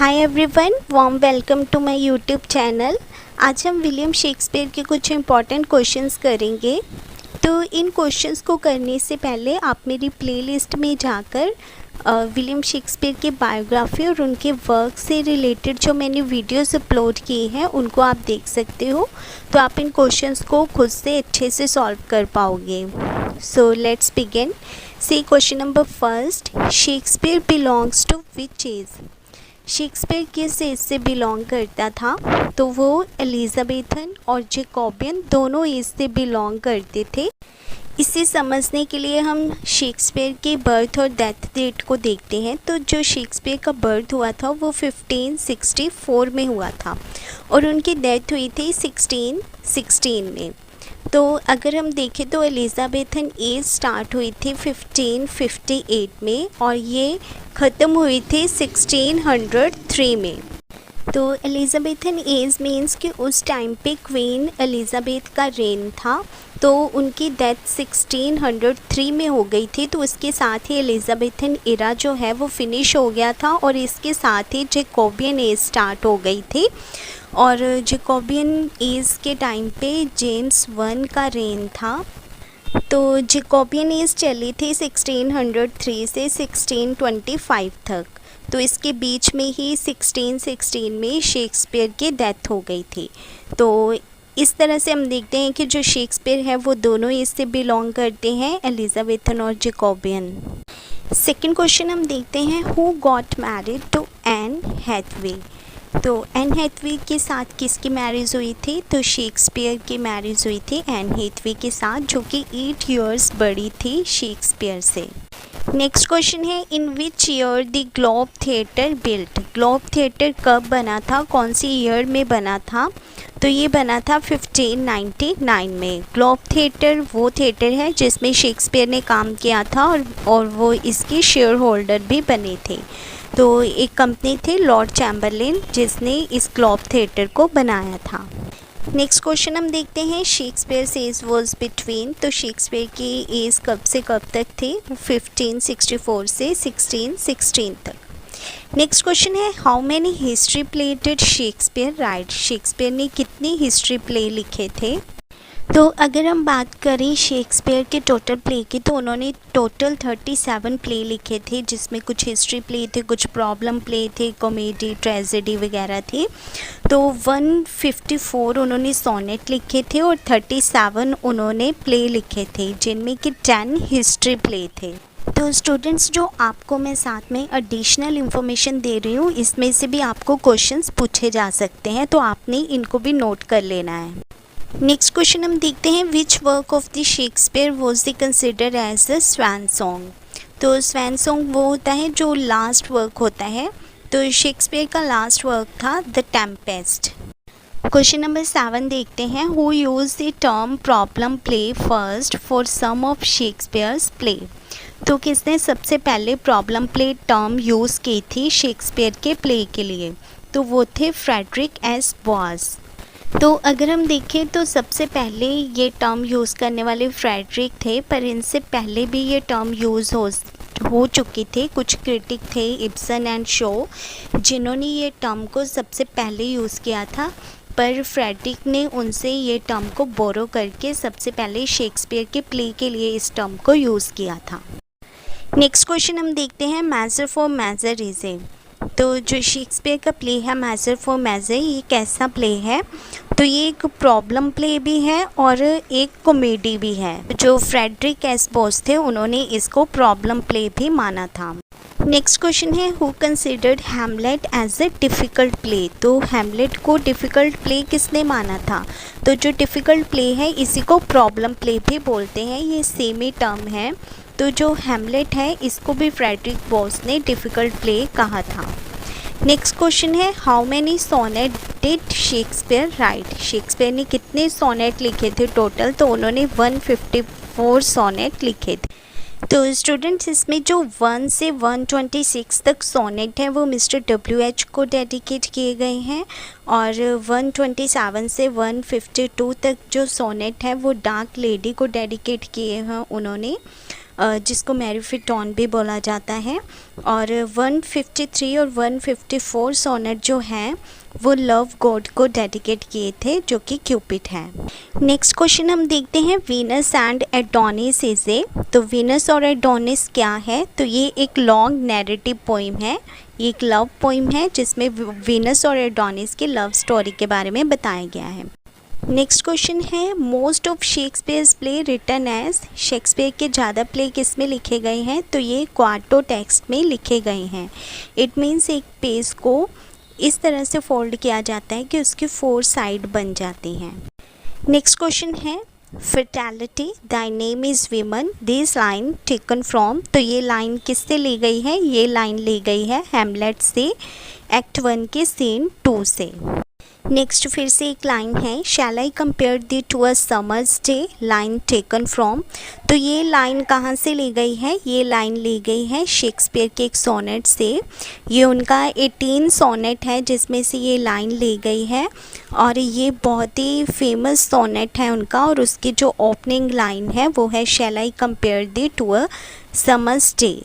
Hi everyone, warm welcome to my YouTube channel. आज हम William Shakespeare के कुछ इम्पॉर्टेंट क्वेश्चंस करेंगे। तो इन क्वेश्चंस को करने से पहले आप मेरी प्लेलिस्ट में जाकर विलियम शेक्सपियर की बायोग्राफी और उनके वर्क से रिलेटेड जो मैंने वीडियोस अपलोड किए हैं उनको आप देख सकते हो। तो आप इन क्वेश्चंस को खुद से अच्छे से सॉल्व कर पाओगे। So let's begin. See question number first, Shakespeare belongs to which age? Shakespeare किस एज से बिलोंग करता था? तो वो एलिजाबेथन और जैकोबियन दोनों एज से बिलोंग करते थे। इसे समझने के लिए हम शेक्सपियर के बर्थ और डेथ डेट को देखते हैं। तो जो शेक्सपियर का बर्थ हुआ था वो 1564 में हुआ था और उनकी डेथ हुई थी 1616 में। तो अगर हम देखें तो एलिजाबेथन एज स्टार्ट हुई थी 1558 में और ये ख़त्म हुई थी 1603 में। तो एलिजाबेथन एज मीन्स कि उस टाइम पे क्वीन एलिजाबेथ का रेन था। तो उनकी डेथ 1603 में हो गई थी। तो उसके साथ ही एलिजाबेथन एरा जो है वो फिनिश हो गया था और इसके साथ ही जैकोबियन एज स्टार्ट हो गई थी। और जैकोबियन एज के टाइम पे जेम्स वन का रेन था। तो जैकोबियन एज चली थी 1603 से 1625 तक। तो इसके बीच में ही 1616 में शेक्सपियर की डेथ हो गई थी। तो इस तरह से हम देखते हैं कि जो शेक्सपियर है वो दोनों इससे बिलोंग करते हैं, एलिजाबेथन और जैकोबियन। सेकंड क्वेश्चन हम देखते हैं, who got married to Anne Hathaway? तो एन हैथवे के साथ किसकी मैरिज हुई थी? तो शेक्सपियर की मैरिज हुई थी एन हैथवे के साथ, जो कि 8 इयर्स बड़ी थी शेक्सपियर से। नेक्स्ट क्वेश्चन है, in which year the Globe Theatre built? Globe Theatre कब बना था, कौन सी ईयर में बना था? तो ये बना था 1599 में। ग्लोब थिएटर वो थिएटर है जिसमें शेक्सपियर ने काम किया था और वो इसके शेयर होल्डर भी बने थे। तो एक कंपनी थी लॉर्ड चैम्बरलेन जिसने इस ग्लोब थिएटर को बनाया था। नेक्स्ट क्वेश्चन हम देखते हैं, शेक्सपियर एज वॉज बिटवीन? तो शेक्सपियर की एज कब से कब तक थी? 1564 से 1616 तक। नेक्स्ट क्वेश्चन है, how many history play did Shakespeare write? Shakespeare ने कितनी हिस्ट्री प्ले लिखे थे? तो अगर हम बात करें शेक्सपियर के टोटल प्ले की, तो उन्होंने टोटल 37 प्ले लिखे थे, जिसमें कुछ हिस्ट्री प्ले थे, कुछ प्रॉब्लम प्ले थे, कॉमेडी, ट्रेजेडी वगैरह थे। तो 154 उन्होंने सोनेट लिखे थे और 37 उन्होंने प्ले लिखे थे, जिनमें कि 10 हिस्ट्री प्ले थे। तो स्टूडेंट्स, जो आपको मैं साथ में एडिशनल इन्फॉर्मेशन दे रही हूँ, इसमें से भी आपको क्वेश्चंस पूछे जा सकते हैं, तो आपने इनको भी नोट कर लेना है। नेक्स्ट क्वेश्चन हम देखते हैं, which work of the Shakespeare was the consider as the swan song? तो स्वैन सॉन्ग वो होता है जो लास्ट वर्क होता है। तो शेक्सपियर का लास्ट वर्क था द टेम्पेस्ट। क्वेश्चन नंबर 7 देखते हैं, who use the term problem play first for some of Shakespeare's play? तो किसने सबसे पहले प्रॉब्लम प्ले टर्म यूज़ की थी शेक्सपियर के प्ले के लिए? तो वो थे फ्रेडरिक एस बॉज। तो अगर हम देखें तो सबसे पहले ये टर्म यूज़ करने वाले फ्रेडरिक थे, पर इनसे पहले भी ये टर्म यूज़ हो चुकी थी। कुछ क्रिटिक थे, इब्सन एंड शो, जिन्होंने ये टर्म को सबसे पहले यूज़ किया था, पर फ्रेडरिक ने उनसे ये टर्म को बोरो करके सबसे पहले शेक्सपियर के प्ले के लिए इस टर्म को यूज़ किया था। नेक्स्ट क्वेश्चन हम देखते हैं, Measure for Measure is a? तो जो शेक्सपियर का प्ले है मेजर फॉर मेजर, ये कैसा प्ले है? तो ये एक प्रॉब्लम प्ले भी है और एक कॉमेडी भी है। जो फ्रेडरिक एस बॉस थे उन्होंने इसको प्रॉब्लम प्ले भी माना था। नेक्स्ट क्वेश्चन है, who considered Hamlet as a difficult play? तो हैमलेट को डिफ़िकल्ट प्ले किसने माना था? तो जो डिफ़िकल्ट प्ले है इसी को प्रॉब्लम प्ले भी बोलते हैं, ये सेम ही टर्म है। तो जो हैमलेट है इसको भी फ्रेडरिक बॉस ने डिफ़िकल्ट प्ले कहा था। नेक्स्ट क्वेश्चन है, how many sonnet did Shakespeare write? Shakespeare ने कितने सोनेट लिखे थे टोटल? तो उन्होंने 154 सोनेट लिखे थे। तो स्टूडेंट्स, इसमें जो 1 से 126 तक सोनेट हैं वो मिस्टर WH को डेडिकेट किए गए हैं और 127 से 152 तक जो सोनेट है वो डार्क लेडी को डेडिकेट किए हैं उन्होंने। जिसको मैरी फिटॉन भी बोला जाता है। और 153 और 154 सोनेट जो हैं वो लव गॉड को डेडिकेट किए थे, जो कि क्यूपिड है। नेक्स्ट क्वेश्चन हम देखते हैं, Venus and Adonis is a. तो वीनस और एडोनिस क्या है? तो ये एक लॉन्ग नैरेटिव पोइम है, ये एक लव पोइम है जिसमें वीनस और एडोनिस की लव स्टोरी के बारे में बताया गया है। नेक्स्ट क्वेश्चन है, most of Shakespeare's play written age. Shakespeare के ज़्यादा प्ले किस में लिखे गए हैं? तो ये क्वार्टो टेक्स्ट में लिखे गए हैं। इट मीन्स एक पेज को इस तरह से फोल्ड किया जाता है कि उसकी 4 साइड बन जाती हैं। नेक्स्ट क्वेश्चन है, fertility Dai name is women this line taken from. तो ये लाइन किससे ली गई है? ये लाइन ली गई है हैमलेट से, एक्ट 1 के सीन 2 से। नेक्स्ट फिर से एक लाइन है, shall I compare thee to a summer's day, line taken from. तो ये लाइन कहाँ से ली गई है? ये लाइन ली गई है शेक्सपियर के एक सोनेट से। ये उनका 18 सोनेट है जिसमें से ये लाइन ली गई है, और ये बहुत ही फेमस सोनेट है उनका। और उसकी जो ओपनिंग लाइन है वो है, shall I compare thee to a summer's day.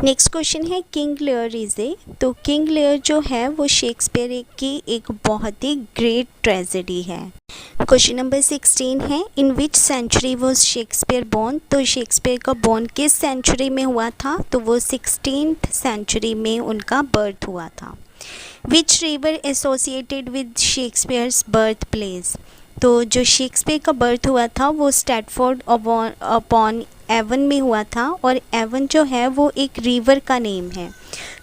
Next question है, किंग लियर इज ए। तो किंग लियर जो है वो शेक्सपियर की एक बहुत ही ग्रेट ट्रेजेडी है। क्वेश्चन नंबर 16 है, in which century was Shakespeare born. तो शेक्सपियर का बोर्न किस सेंचुरी में हुआ था? तो वो 16th सेंचुरी में उनका बर्थ हुआ था। Which river associated with Shakespeare's birth place. तो जो शेक्सपियर का बर्थ हुआ था वो स्टैटफोर्ड अपॉन एवन में हुआ था, और एवन जो है वो एक रिवर का नेम है।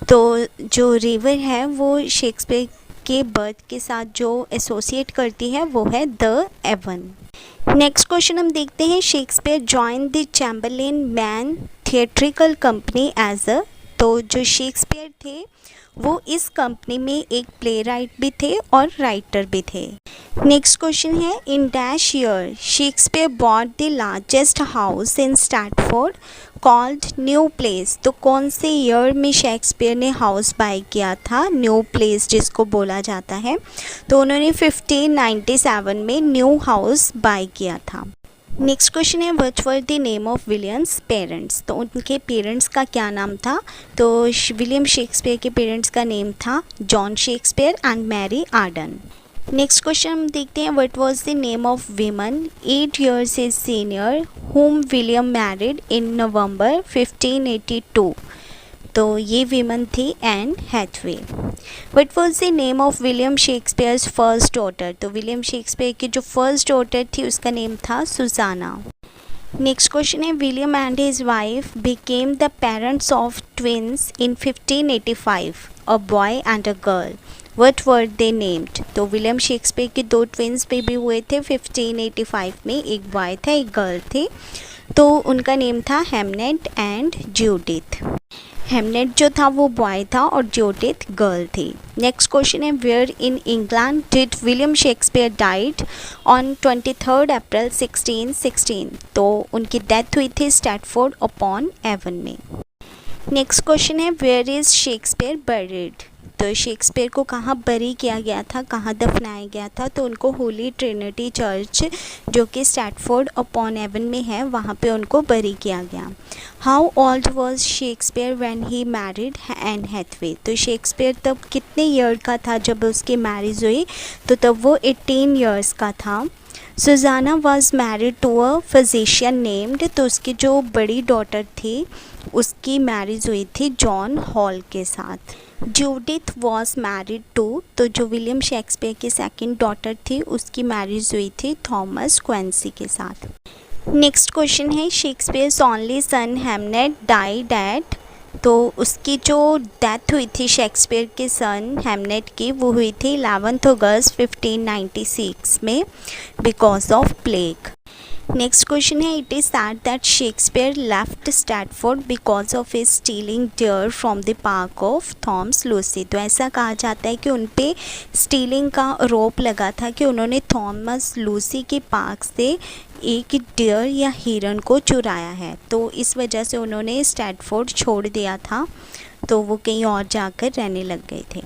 तो जो रिवर है वो शेक्सपियर के बर्थ के साथ जो एसोसिएट करती है वो है द एवन। नेक्स्ट क्वेश्चन हम देखते हैं, Shakespeare join the Chamberlain man theatrical company as a. तो जो शेक्सपियर थे वो इस कंपनी में एक प्ले राइट भी थे और राइटर भी थे। नेक्स्ट क्वेश्चन है, in dash year Shakespeare bought the largest house in Stafford called new place. तो कौन से ईयर में शेक्सपियर ने हाउस बाय किया था, न्यू प्लेस जिसको बोला जाता है? तो उन्होंने 1597 में न्यू हाउस बाय किया था। नेक्स्ट क्वेश्चन है, what were the name of William's parents. तो उनके पेरेंट्स का क्या नाम था? तो विलियम शेक्सपियर के पेरेंट्स का नेम था John Shakespeare and Mary Arden. Next question हम देखते हैं, what was the name of women 8 years his senior whom William married in November 1582। तो ये वीमन थी Anne Hathaway. What was the name of William Shakespeare's first daughter. तो William Shakespeare की जो first daughter थी उसका नेम था सुजाना। Next question है, William and his wife became the parents of twins in 1585, a boy and a girl. What were they named. तो William Shakespeare के 2 twins baby हुए थे 1585 में, एक बॉय था एक गर्ल थी। तो उनका नेम था हेमनेट एंड जूडिथ। हेमनेट जो था वो बॉय था और जूडिथ गर्ल थी। नेक्स्ट क्वेश्चन है, where in England did William Shakespeare died on 23 April 1616। तो उनकी डेथ हुई थी स्टैटफोर्ड अपॉन एवन में। नेक्स्ट क्वेश्चन है, वेयर इज शेक्सपियर बरीड। तो शेक्सपियर को कहाँ बरी किया गया था, कहाँ दफनाया गया था? तो उनको होली ट्रिनिटी चर्च जो कि स्टैटफोर्ड अपॉन एवन में है वहाँ पे उनको बरी किया गया। How old was Shakespeare when he married Ann Hathaway. तो शेक्सपियर तब कितने ईयर का था जब उसकी मैरिज हुई? तो तब वो 18 years का था। Susanna was married to a physician named. तो उसकी जो बड़ी डॉटर थी उसकी मैरिज हुई थी जॉन हॉल के साथ। Judith was married to. तो जो विलियम शेक्सपियर की सेकंड डॉटर थी उसकी मैरिज हुई थी थॉमस क्वेंसी के साथ। नेक्स्ट क्वेश्चन है, Shakespeare's only son Hamnet died at. तो उसकी जो डेथ हुई थी शेक्सपियर के सन हेमनेट की वो हुई थी 11 अगस्त 1596 में because of plague. Next question है, it is said that Shakespeare left Stratford because of his stealing deer from the park of Thomas Lucy. तो ऐसा कहा जाता है कि उन पे स्टीलिंग का आरोप लगा था कि उन्होंने थॉमस लूसी के पार्क से एक डियर या हिरन को चुराया है, तो इस वजह से उन्होंने स्टैटफोर्ड छोड़ दिया था। तो वो कहीं और जाकर रहने लग गए थे।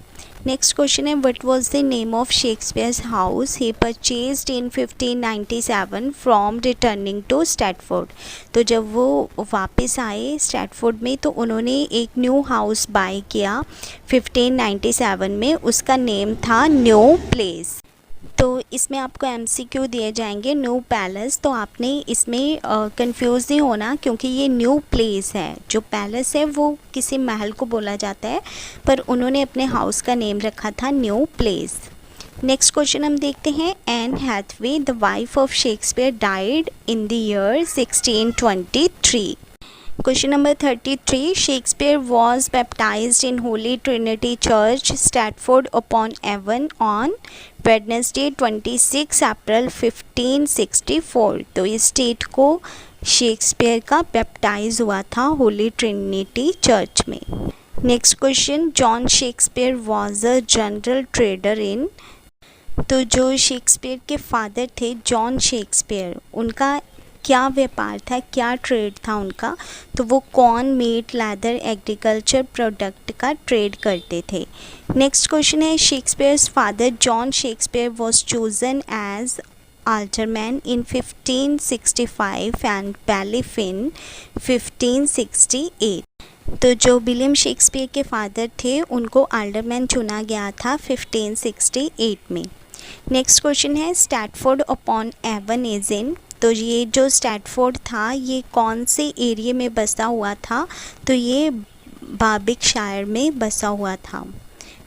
नेक्स्ट क्वेश्चन है what was the name of Shakespeare's house he purchased in 1597 from returning to Stratford. तो जब वो वापस आए स्ट्रैटफोर्ड में तो उन्होंने एक न्यू हाउस बाय किया 1597 में, उसका नेम था न्यू प्लेस। तो इसमें आपको MCQ दिए जाएंगे न्यू पैलेस, तो आपने इसमें कंफ्यूज नहीं होना क्योंकि ये न्यू प्लेस है। जो पैलेस है वो किसी महल को बोला जाता है, पर उन्होंने अपने हाउस का नेम रखा था न्यू प्लेस। नेक्स्ट क्वेश्चन हम देखते हैं Ann Hathaway the wife of Shakespeare died in the year 1623। Question number 33. Shakespeare was baptized in Holy Trinity Church, Stratford-upon-Avon on Wednesday 26 April 1564। तो इस डेट को शेक्सपियर का बैप्टाइज हुआ था होली ट्रिनिटी चर्च में। Next question John Shakespeare was a general trader इन। तो जो Shakespeare के फादर थे जॉन शेक्सपियर, उनका क्या व्यापार था, क्या ट्रेड था उनका, तो वो corn, meat, leather, agriculture product का ट्रेड करते थे। नेक्स्ट क्वेश्चन है Shakespeare's father John Shakespeare was chosen as alderman in 1565 and bailiff in 1568। तो जो विलियम शेक्सपियर के फादर थे उनको आल्डरमैन चुना गया था 1568 में। नेक्स्ट क्वेश्चन है Stratford upon Avon is in. तो ये जो स्ट्रैटफोर्ड था ये कौन से एरिया में बसा हुआ था, तो ये बार्बिकशायर में बसा हुआ था।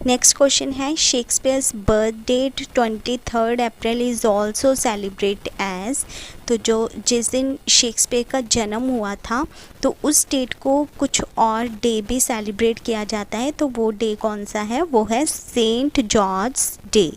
नेक्स्ट क्वेश्चन है Shakespeare's birth date 23 April is also celebrate as. तो जो जिस दिन शेक्सपियर का जन्म हुआ था तो उस डेट को कुछ और डे भी सेलिब्रेट किया जाता है, तो वो डे कौन सा है, वो है Saint George day.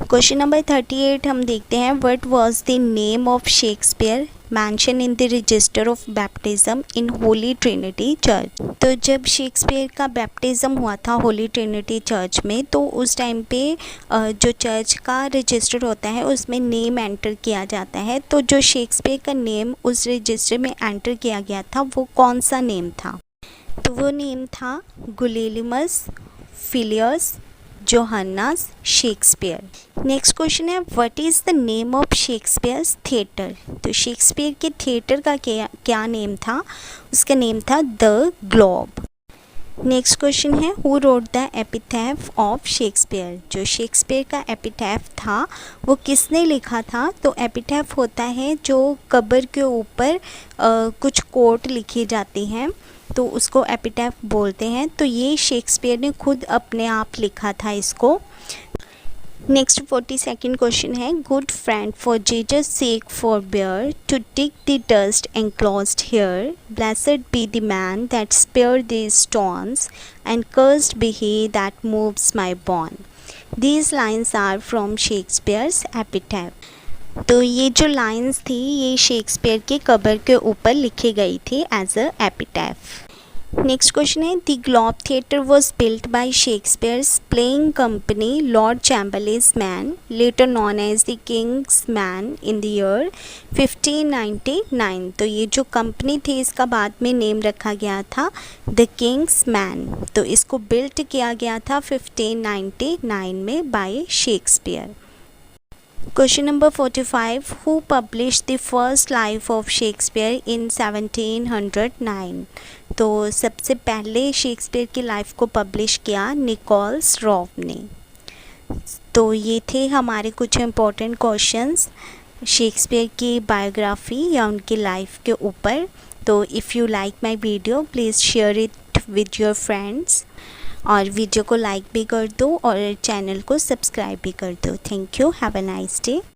Question number 38 हम देखते हैं what was the name of Shakespeare mention in the register of baptism in Holy Trinity church. तो जब शेक्सपियर का बैप्टिज्म हुआ था होली ट्रिनिटी चर्च में तो उस टाइम पे जो चर्च का रजिस्टर होता है उसमें नेम एंटर किया जाता है। तो जो शेक्सपियर का नेम उस रजिस्टर में एंटर किया गया था वो कौन सा नेम था, तो वो नेम था Gulielmus Filius Johannes Shakespeare. Next question है what is the name of Shakespeare's theatre. तो शेक्सपियर के थिएटर का क्या नेम था, उसका नेम था द ग्लोब। नेक्स्ट क्वेश्चन है who wrote the epitaph of Shakespeare. जो शेक्सपियर का एपिथैफ था वो किसने लिखा था, तो एपिथैफ होता है जो कब्र के ऊपर कुछ कोट लिखी जाती हैं तो उसको एपिटैफ बोलते हैं। तो ये शेक्सपियर ने खुद अपने आप लिखा था इसको। नेक्स्ट 42nd क्वेश्चन है good friend for Jesus sake forbear to dig the dust enclosed here blessed be the man that spare the stones and cursed be he that moves my bone. These lines are from Shakespeare's epitaph. तो ये जो lines थी ये Shakespeare के कब्र के ऊपर लिखी गई थी as a epitaph. Next question है the Globe Theatre was built by Shakespeare's playing company Lord Chamberlain's man later known as the King's man in the year 1599। तो ये जो कंपनी थी इसका बाद में नेम रखा गया था द किंग्स मैन। तो इसको बिल्ट किया गया था 1599 में bye Shakespeare. Question number 45 Who published the first life of Shakespeare in 1709। तो सबसे पहले शेक्सपियर की लाइफ को पब्लिश किया निकोलस रॉफ ने। तो ये थे हमारे कुछ इम्पोर्टेंट क्वेश्चंस शेक्सपियर की बायोग्राफी या उनकी लाइफ के ऊपर। तो if you like my video please share it with your friends और वीडियो को लाइक भी कर दो और चैनल को सब्सक्राइब भी कर दो। Thank you, have a nice day.